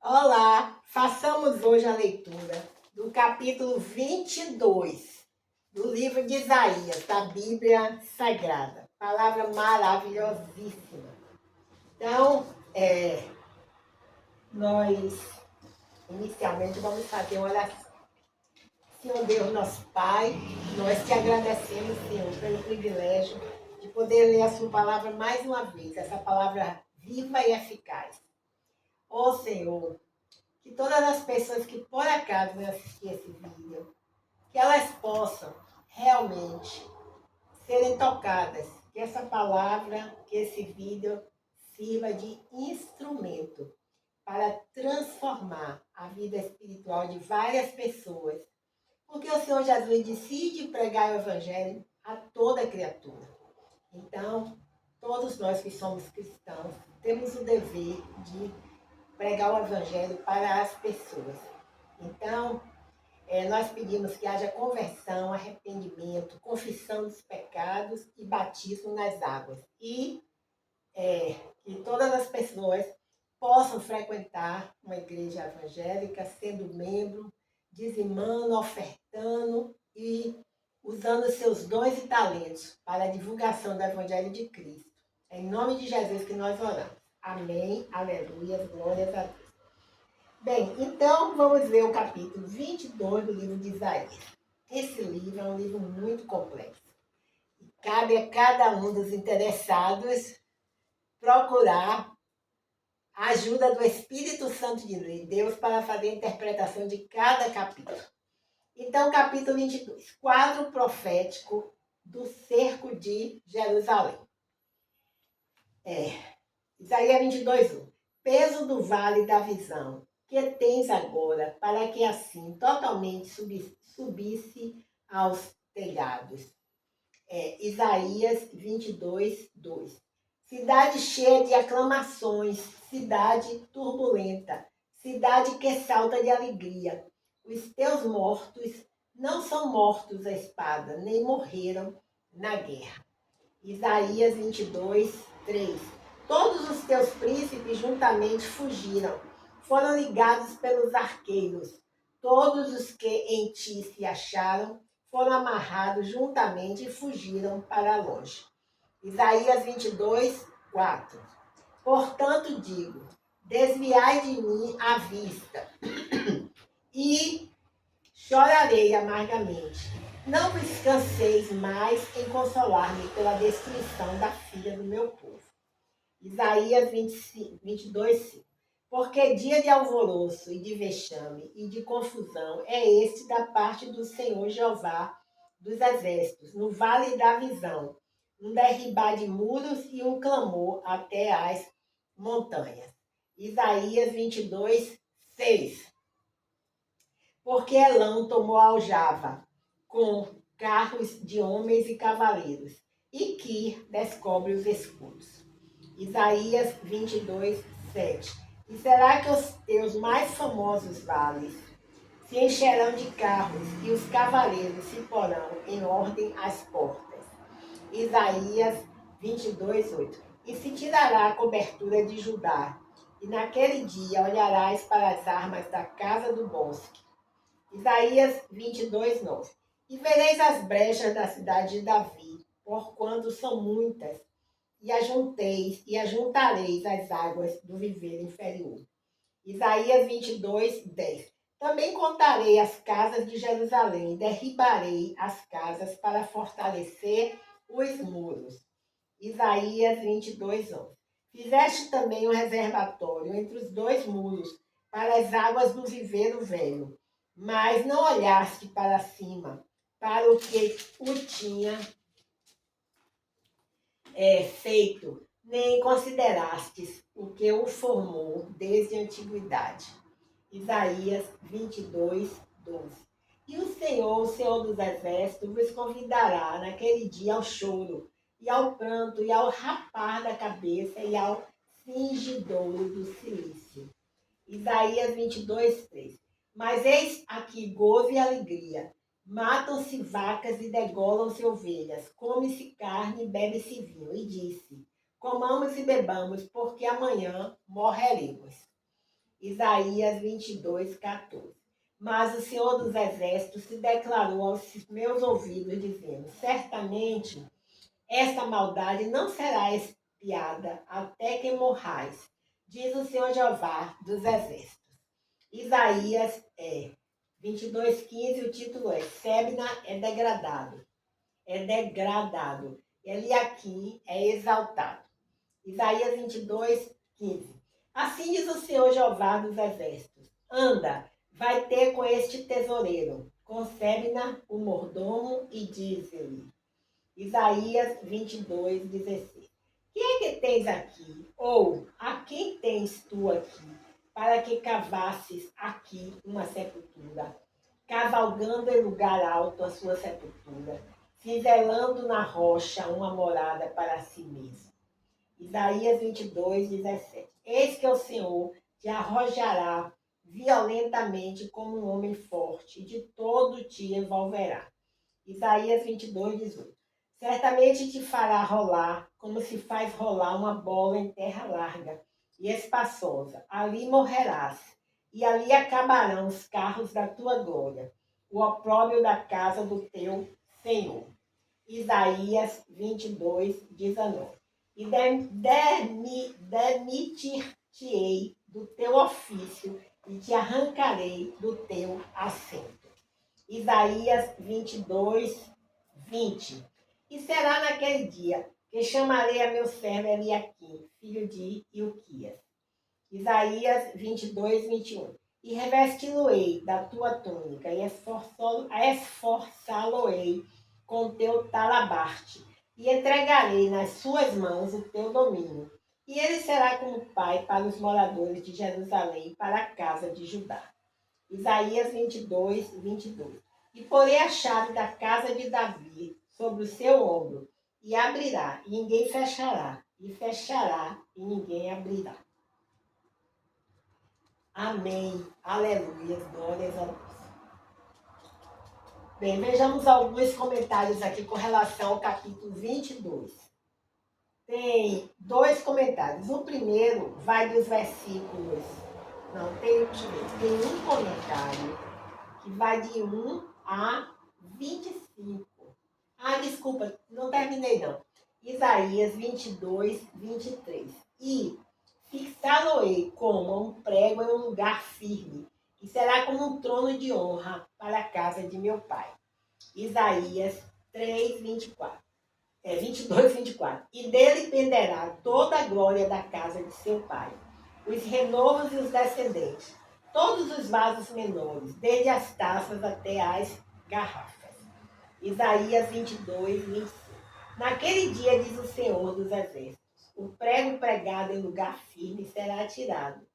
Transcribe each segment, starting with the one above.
Olá, façamos hoje a leitura do capítulo 22 do livro de Isaías, da Bíblia Sagrada. Palavra maravilhosíssima. Então, nós inicialmente vamos fazer uma oração. Senhor Deus, nosso Pai, nós te agradecemos, Senhor, pelo privilégio de poder ler a sua palavra mais uma vez, essa palavra viva e eficaz. Ó Senhor, que todas as pessoas que por acaso vão assistir esse vídeo, que elas possam realmente serem tocadas, que essa palavra, que esse vídeo sirva de instrumento para transformar a vida espiritual de várias pessoas. Porque o Senhor Jesus decide pregar o Evangelho a toda criatura. Então, todos nós que somos cristãos temos o dever de pregar o Evangelho para as pessoas. Então, nós pedimos que haja conversão, arrependimento, confissão dos pecados e batismo nas águas. E que todas as pessoas possam frequentar uma igreja evangélica, sendo membro, dizimando, ofertando e usando seus dons e talentos para a divulgação do Evangelho de Cristo. É em nome de Jesus que nós oramos. Amém, aleluia, glórias a Deus. Bem, então vamos ler o capítulo 22 do livro de Isaías. Esse livro é um livro muito complexo. E cabe a cada um dos interessados procurar a ajuda do Espírito Santo de Deus para fazer a interpretação de cada capítulo. Então, capítulo 22, quadro profético do cerco de Jerusalém. Isaías 22, 1. Peso do vale da visão, que tens agora, para que assim totalmente subisse aos telhados. Isaías 22, 2. Cidade cheia de aclamações, cidade turbulenta, cidade que salta de alegria. Os teus mortos não são mortos à espada, nem morreram na guerra. Isaías 22, 3. Todos os teus príncipes juntamente fugiram, foram ligados pelos arqueiros. Todos os que em ti se acharam foram amarrados juntamente e fugiram para longe. Isaías 22, 4. Portanto digo, desviai de mim a vista e chorarei amargamente. Não vos canseis mais em consolar-me pela destruição da filha do meu povo. Isaías 22, 5. Porque dia de alvoroço e de vexame e de confusão é este da parte do Senhor Jeová dos exércitos, no vale da visão, um derribar de muros e um clamor até as montanhas. Isaías 22, 6. Porque Elão tomou a aljava, com carros de homens e cavaleiros, e Quir descobre os escudos. Isaías 22, 7. E será que os teus mais famosos vales se encherão de carros, e os cavaleiros se porão em ordem às portas? Isaías 22, 8. E se tirará a cobertura de Judá, e naquele dia olharás para as armas da casa do bosque. Isaías 22, 9. E vereis as brechas da cidade de Davi, porquanto são muitas, e ajuntareis as águas do viver inferior. Isaías 22, 10. Também contarei as casas de Jerusalém, derribarei as casas para fortalecer os muros. Isaías 22, 11. Fizeste também um reservatório entre os dois muros, para as águas do viveiro velho, mas não olhaste para cima, para o que o tinha feito, nem considerastes o que o formou desde a antiguidade. Isaías 22, 12. E o Senhor dos Exércitos, vos convidará naquele dia ao choro, e ao pranto, e ao rapar da cabeça, e ao cingidouro do cilício. Isaías 22, 3. Mas eis aqui gozo e alegria. Matam-se vacas e degolam-se ovelhas, come-se carne e bebe-se vinho. E disse, comamos e bebamos, porque amanhã morreremos. Isaías 22, 14. Mas o Senhor dos Exércitos se declarou aos meus ouvidos, dizendo: certamente esta maldade não será expiada até que morrais, diz o Senhor Jeová dos Exércitos. Isaías 22, 15, o título é Sebna é degradado. É degradado. Eliaquim é exaltado. Isaías 22, 15. Assim diz o Senhor Jeová dos Exércitos: anda, vai ter com este tesoureiro, com Sebna, o mordomo, e diz-lhe. Isaías 22, 16. Quem é que tens aqui? Ou a quem tens tu aqui, para que cavasses aqui uma sepultura, cavalgando em lugar alto a sua sepultura, fizelando na rocha uma morada para si mesmo? Isaías 22, 17. Eis que o Senhor te arrojará violentamente como um homem forte, e de todo te envolverá. Isaías 22, 18. Certamente te fará rolar, como se faz rolar uma bola em terra larga e espaçosa. Ali morrerás, e ali acabarão os carros da tua glória, o opróbrio da casa do teu Senhor. Isaías 22, 19. E demitir-te-ei do teu ofício e te arrancarei do teu assento. Isaías 22, 20. E será naquele dia que chamarei a meu servo Eliaquim, filho de Ilquias. Isaías 22, 21. E revesti-lo-ei da tua túnica, e esforçá-lo-ei com teu talabarte, e entregarei nas suas mãos o teu domínio. E ele será como pai para os moradores de Jerusalém, para a casa de Judá. Isaías 22, 22. E porei a chave da casa de Davi sobre o seu ombro, e abrirá, e ninguém fechará, e fechará, e ninguém abrirá. Amém. Aleluia. Glórias a Deus. Bem, vejamos alguns comentários aqui com relação ao capítulo 22. Tem dois comentários. O primeiro vai dos versículos... Não, tem um comentário que vai de 1 a 25. Ah, desculpa, não terminei não. Isaías 22, 23. E fixá-lo-ei como um prego em um lugar firme, e será como um trono de honra para a casa de meu pai. Isaías 3, 24. 22, 24. E dele penderá toda a glória da casa de seu pai, os renovos e os descendentes, todos os vasos menores, desde as taças até as garrafas. Isaías 22, 25. Naquele dia, diz o Senhor dos Exércitos, o prego pregado em lugar firme será tirado,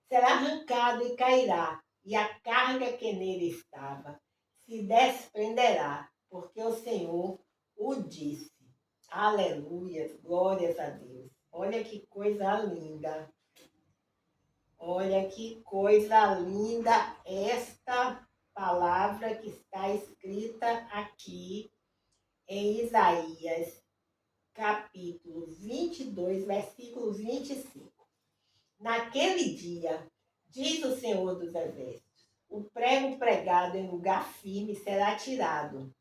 será arrancado e cairá, e a carga que nele estava se desprenderá, porque o Senhor o disse. Aleluia, glórias a Deus. Olha que coisa linda. Olha que coisa linda esta palavra que está escrita aqui em Isaías, capítulo 22, versículo 25. Naquele dia, diz o Senhor dos Exércitos, o prego pregado em lugar firme será tirado,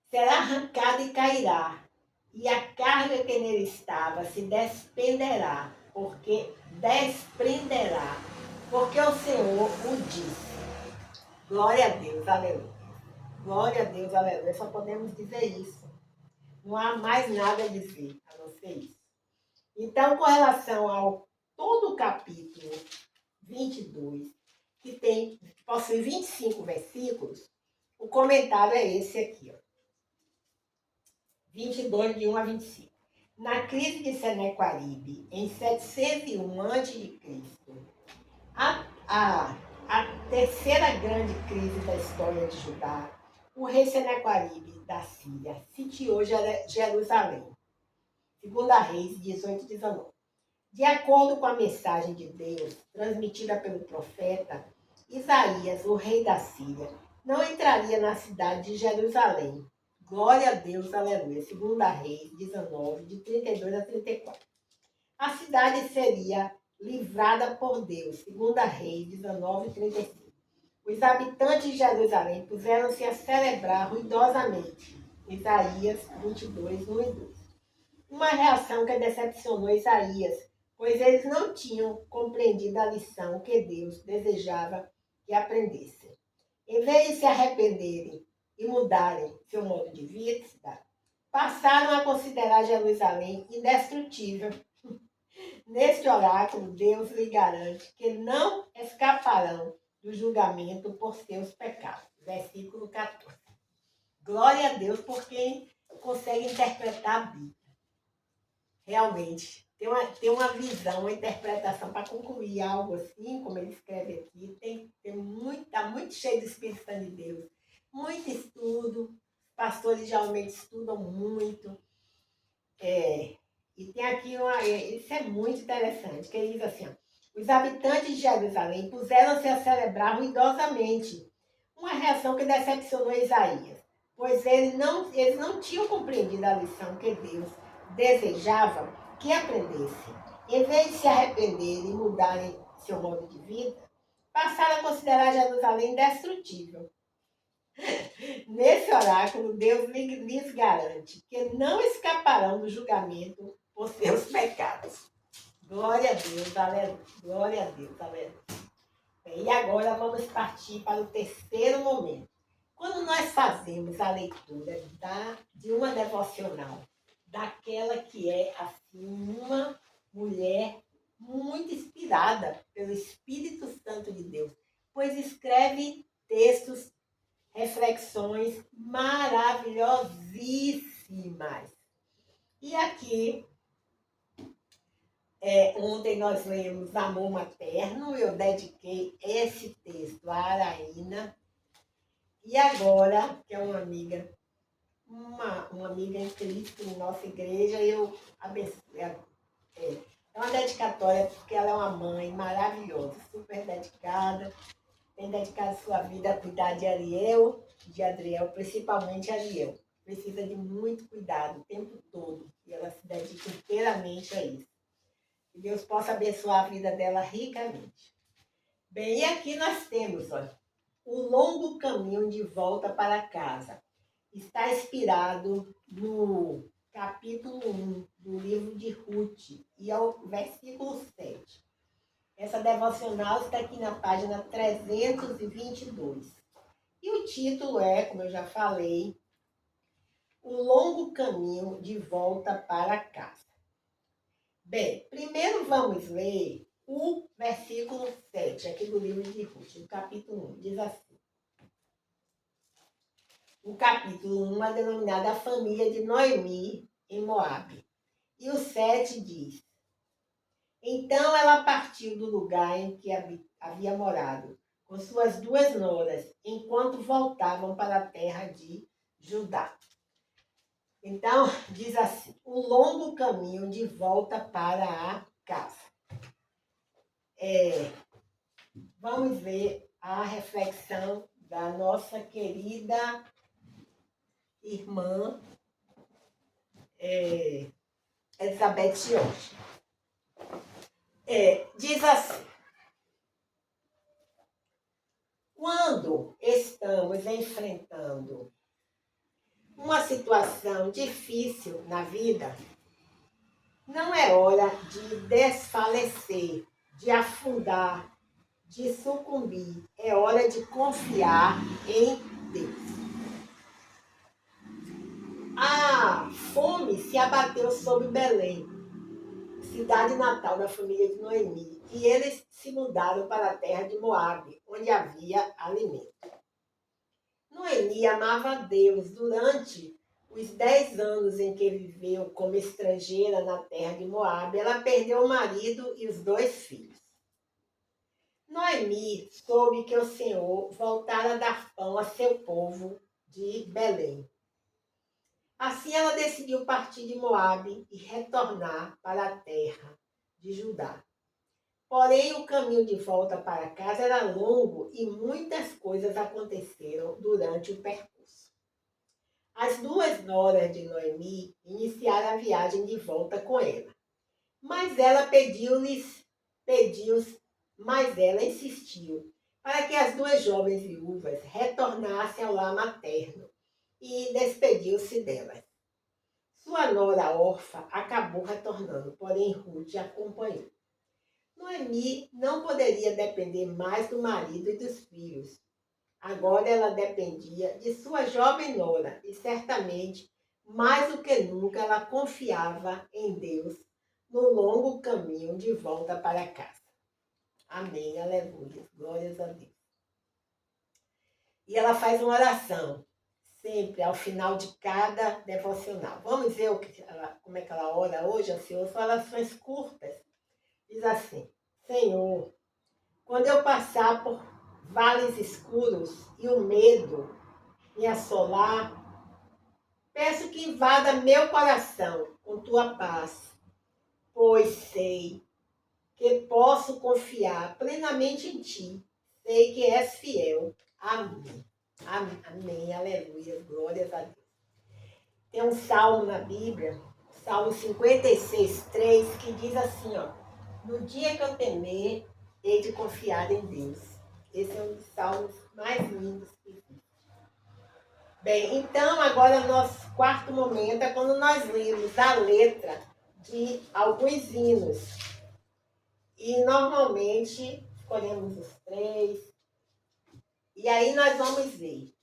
será arrancado e cairá, e a carga que nele estava se desprenderá, porque o Senhor o disse. Glória a Deus, aleluia. Glória a Deus, aleluia. Só podemos dizer isso. Não há mais nada a dizer a não ser isso. Então, com relação ao todo o capítulo 22, que possui 25 versículos, o comentário é esse aqui, ó. 22, de 1 a 25. Na crise de Senequaribe, em 701 a.C., a terceira grande crise da história de Judá, o rei Senequaribe da Síria sitiou Jerusalém. 2 Reis 18, 19. De acordo com a mensagem de Deus transmitida pelo profeta Isaías, o rei da Síria não entraria na cidade de Jerusalém. Glória a Deus, aleluia. 2 Reis 19, de 32 a 34. A cidade seria livrada por Deus. 2 Reis 19:35. Os habitantes de Jerusalém puseram-se a celebrar ruidosamente. Isaías 22, 1 e 2. Uma reação que decepcionou Isaías, pois eles não tinham compreendido a lição que Deus desejava que aprendessem. Em vez de se arrependerem e mudarem seu modo de vida, passaram a considerar Jerusalém indestrutível. Neste oráculo, Deus lhe garante que não escaparão do julgamento por seus pecados. Versículo 14. Glória a Deus por quem consegue interpretar a Bíblia. Realmente, tem uma visão, uma interpretação para concluir algo assim, como ele escreve aqui. Está muito cheio do Espírito Santo de Deus. Muito estudo. Pastores geralmente estudam muito. E tem aqui isso é muito interessante, que ele diz assim, ó, os habitantes de Jerusalém puseram-se a celebrar ruidosamente, uma reação que decepcionou Isaías, pois eles não tinham compreendido a lição que Deus desejava que aprendessem. Em vez de se arrependerem e mudarem seu modo de vida, passaram a considerar Jerusalém indestrutível. Nesse oráculo, Deus lhes garante que não escaparão do julgamento por seus pecados. Glória a Deus, aleluia. Glória a Deus, aleluia. E agora vamos partir para o terceiro momento. Quando nós fazemos a leitura de uma devocional, daquela que é assim uma mulher muito inspirada pelo Espírito Santo de Deus, pois escreve textos, reflexões maravilhosíssimas. E aqui, ontem nós lemos Amor Materno, eu dediquei esse texto à Araína. E agora, que é uma amiga em Cristo, em nossa igreja, eu abençoe. É uma dedicatória porque ela é uma mãe maravilhosa, super dedicada, tem dedicado sua vida a cuidar de Adriel, principalmente Ariel. Precisa de muito cuidado o tempo todo e ela se dedica inteiramente a isso. Que Deus possa abençoar a vida dela ricamente. Bem, e aqui nós temos, olha, o longo caminho de volta para casa. Está inspirado no capítulo 1 do livro de Ruth e ao versículo 7. Essa devocional está aqui na página 322. E o título é, como eu já falei, O Longo Caminho de Volta para Casa. Bem, primeiro vamos ler o versículo 7, aqui do livro de Ruth, no capítulo 1. Diz assim. O capítulo 1 é denominado A Família de Noemi em Moabe. E o 7 diz: Então ela partiu do lugar em que havia morado, com suas 2 noras, enquanto voltavam para a terra de Judá. Então, diz assim, o longo caminho de volta para a casa. Vamos ver a reflexão da nossa querida irmã Elizabeth hoje. Diz assim, quando estamos enfrentando uma situação difícil na vida, não é hora de desfalecer, de afundar, de sucumbir. É hora de confiar em Deus. A fome se abateu sobre Belém, cidade natal da família de Noemi, e eles se mudaram para a terra de Moabe, onde havia alimento. Noemi amava a Deus durante os 10 anos em que viveu como estrangeira na terra de Moabe. Ela perdeu o marido e os 2 filhos. Noemi soube que o Senhor voltara a dar pão a seu povo de Belém. Assim ela decidiu partir de Moabe e retornar para a terra de Judá. Porém, o caminho de volta para casa era longo e muitas coisas aconteceram durante o percurso. As 2 noras de Noemi iniciaram a viagem de volta com ela, mas ela pediu-lhes pediu, mas ela insistiu, para que as duas jovens viúvas retornassem ao lar materno e despediu-se delas. Sua nora órfã acabou retornando, porém Ruth a acompanhou. Noemi não poderia depender mais do marido e dos filhos. Agora ela dependia de sua jovem nora e certamente, mais do que nunca, ela confiava em Deus no longo caminho de volta para casa. Amém, aleluia, glórias a Deus. E ela faz uma oração, sempre ao final de cada devocional. Vamos ver como é que ela ora hoje, a Senhor? São orações curtas. Diz assim: Senhor, quando eu passar por vales escuros e o medo me assolar, peço que invada meu coração com tua paz, pois sei que posso confiar plenamente em ti. Sei que és fiel. Amém. Amém. Aleluia. Glórias a Deus. Tem um salmo na Bíblia, Salmo 56, 3, que diz assim, ó: no dia que eu temer, hei de confiar em Deus. Esse é um dos salmos mais lindos que existe. Bem, então agora o nosso quarto momento é quando nós lemos a letra de alguns hinos. E normalmente escolhemos os 3. E aí nós vamos ver.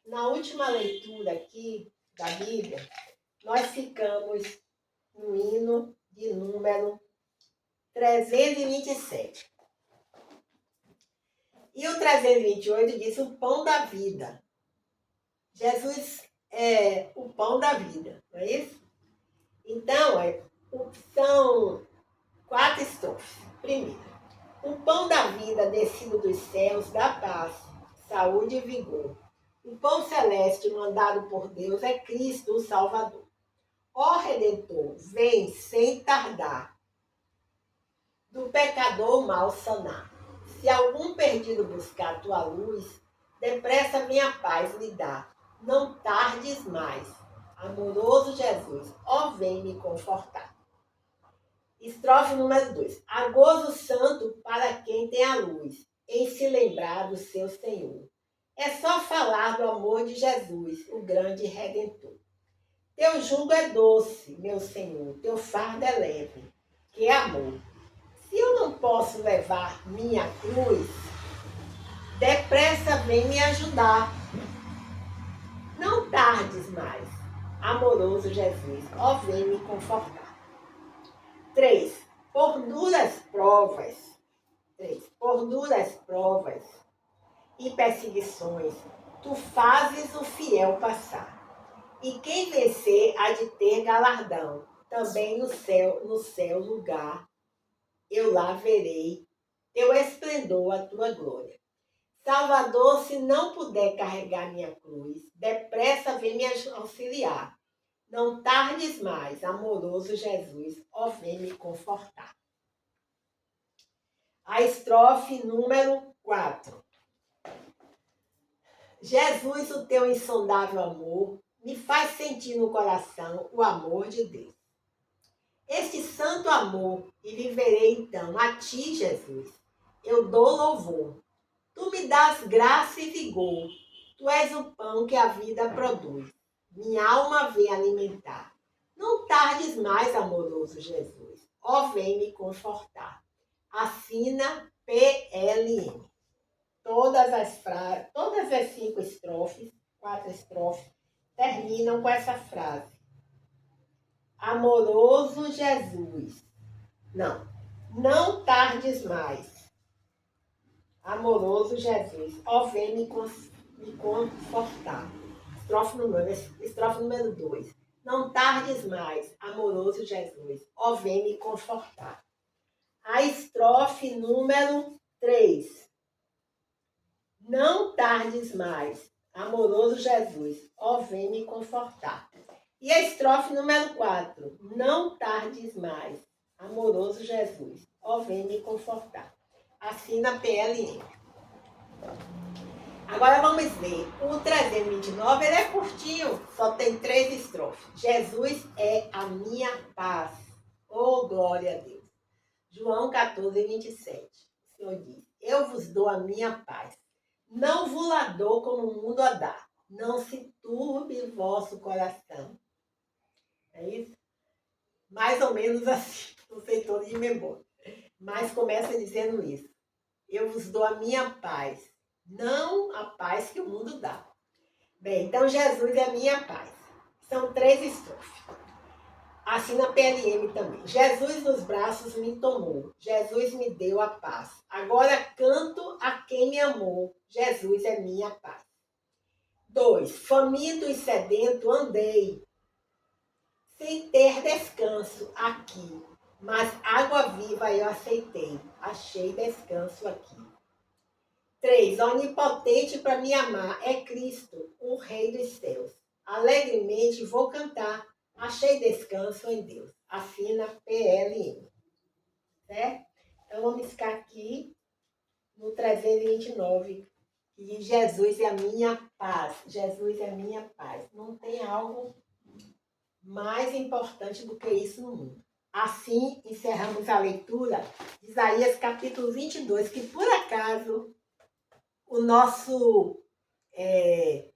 Na última leitura aqui da Bíblia, nós ficamos no hino de número 327. E o 328 diz o pão da vida. Jesus é o pão da vida, não é isso? Então, são 4 estrofes. Primeiro, o pão da vida descido dos céus dá paz, saúde e vigor. O pão celeste mandado por Deus é Cristo, o Salvador. Ó Redentor, vem sem tardar, do pecador mal sanar. Se algum perdido buscar tua luz, depressa minha paz lhe dá. Não tardes mais, amoroso Jesus, ó vem me confortar. Estrofe número 2. Há gozo santo para quem tem a luz, em se lembrar do seu Senhor. É só falar do amor de Jesus, o grande Redentor. Teu jugo é doce, meu Senhor, teu fardo é leve, que é amor. Se eu não posso levar minha cruz, depressa vem me ajudar. Não tardes mais, amoroso Jesus, ó vem me confortar. 3. Por duras provas e perseguições, tu fazes o fiel passar. E quem vencer há de ter galardão, também no céu lugar, eu lá verei teu esplendor, a tua glória. Salvador, se não puder carregar minha cruz, depressa vem me auxiliar. Não tardes mais, amoroso Jesus, ó vem me confortar. A estrofe número 4. Jesus, o teu insondável amor, me faz sentir no coração o amor de Deus. Este santo amor, e viverei então a ti, Jesus. Eu dou louvor. Tu me dás graça e vigor. Tu és o pão que a vida produz. Minha alma vem alimentar. Não tardes mais, amoroso Jesus. Ó, vem me confortar. Assina PLM. Todas as 5 estrofes, 4 estrofes, terminam com essa frase. Amoroso Jesus. Não tardes mais. Amoroso Jesus. Ó, vem me confortar. Estrofe número 2. Não tardes mais, amoroso Jesus, ó vem me confortar. A estrofe número 3. Não tardes mais, amoroso Jesus, ó vem me confortar. E a estrofe número 4. Não tardes mais, amoroso Jesus, ó vem me confortar. Assina PLM. Agora vamos ver, o 329, ele é curtinho, só tem 3 estrofes. Jesus é a minha paz. Oh, glória a Deus. João 14, 27. O Senhor diz: eu vos dou a minha paz. Não vos la dou como o mundo a dá. Não se turbe vosso coração. É isso? Mais ou menos assim. Não sei todo de memória. Mas começa dizendo isso. Eu vos dou a minha paz. Não a paz que o mundo dá. Bem, então Jesus é a minha paz. São 3 estrofes. Assim na PLM também. Jesus nos braços me tomou. Jesus me deu a paz. Agora canto a quem me amou. Jesus é minha paz. 2. Faminto e sedento andei, sem ter descanso aqui. Mas água viva eu aceitei. Achei descanso aqui. 3. Onipotente para me amar é Cristo, o Rei dos céus. Alegremente vou cantar. Achei descanso em Deus. Assina PLM. Certo? Então vamos ficar aqui no 329. E Jesus é a minha paz. Jesus é a minha paz. Não tem algo mais importante do que isso no mundo. Assim encerramos a leitura de Isaías capítulo 22, que por acaso o nosso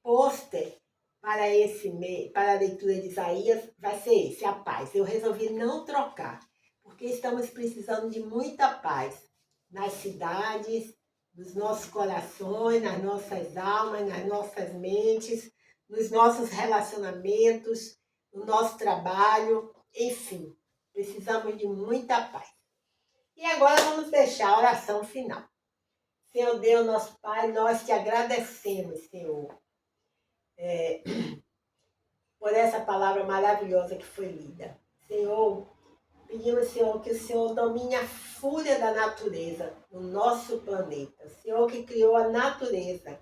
pôster para a leitura de Isaías vai ser esse, a paz. Eu resolvi não trocar, porque estamos precisando de muita paz nas cidades, nos nossos corações, nas nossas almas, nas nossas mentes, nos nossos relacionamentos, no nosso trabalho, enfim, precisamos de muita paz. E agora vamos deixar a oração final. Senhor Deus, nosso Pai, nós te agradecemos, Senhor, por essa palavra maravilhosa que foi lida. Senhor, pedimos, Senhor, que o Senhor domine a fúria da natureza no nosso planeta. O Senhor que criou a natureza,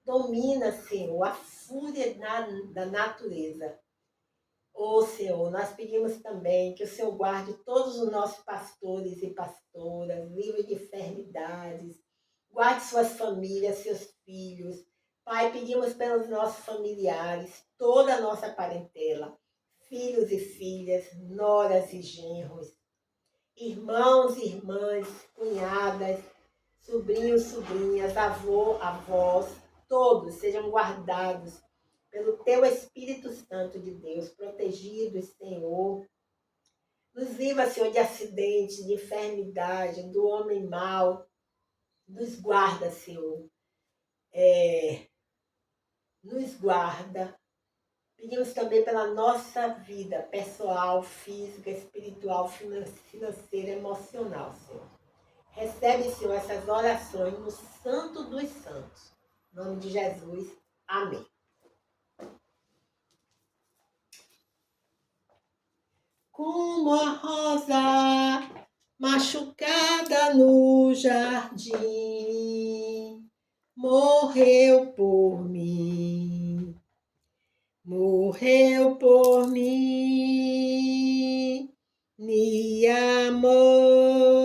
domina, Senhor, a fúria da natureza. Ô Senhor, nós pedimos também que o Senhor guarde todos os nossos pastores e pastoras, livre de enfermidades, guarde suas famílias, seus filhos. Pai, pedimos pelos nossos familiares, toda a nossa parentela, filhos e filhas, noras e genros, irmãos e irmãs, cunhadas, sobrinhos, sobrinhas, avós, todos sejam guardados pelo Teu Espírito Santo de Deus, protegidos, Senhor. Nos livra, Senhor, de acidentes, de enfermidade, do homem mau. Nos guarda, Senhor. Nos guarda. Pedimos também pela nossa vida pessoal, física, espiritual, financeira, emocional, Senhor. Recebe, Senhor, essas orações no Santo dos Santos. Em nome de Jesus. Amém. Como a rosa machucada no jardim, morreu por mim. Morreu por mim, me amou.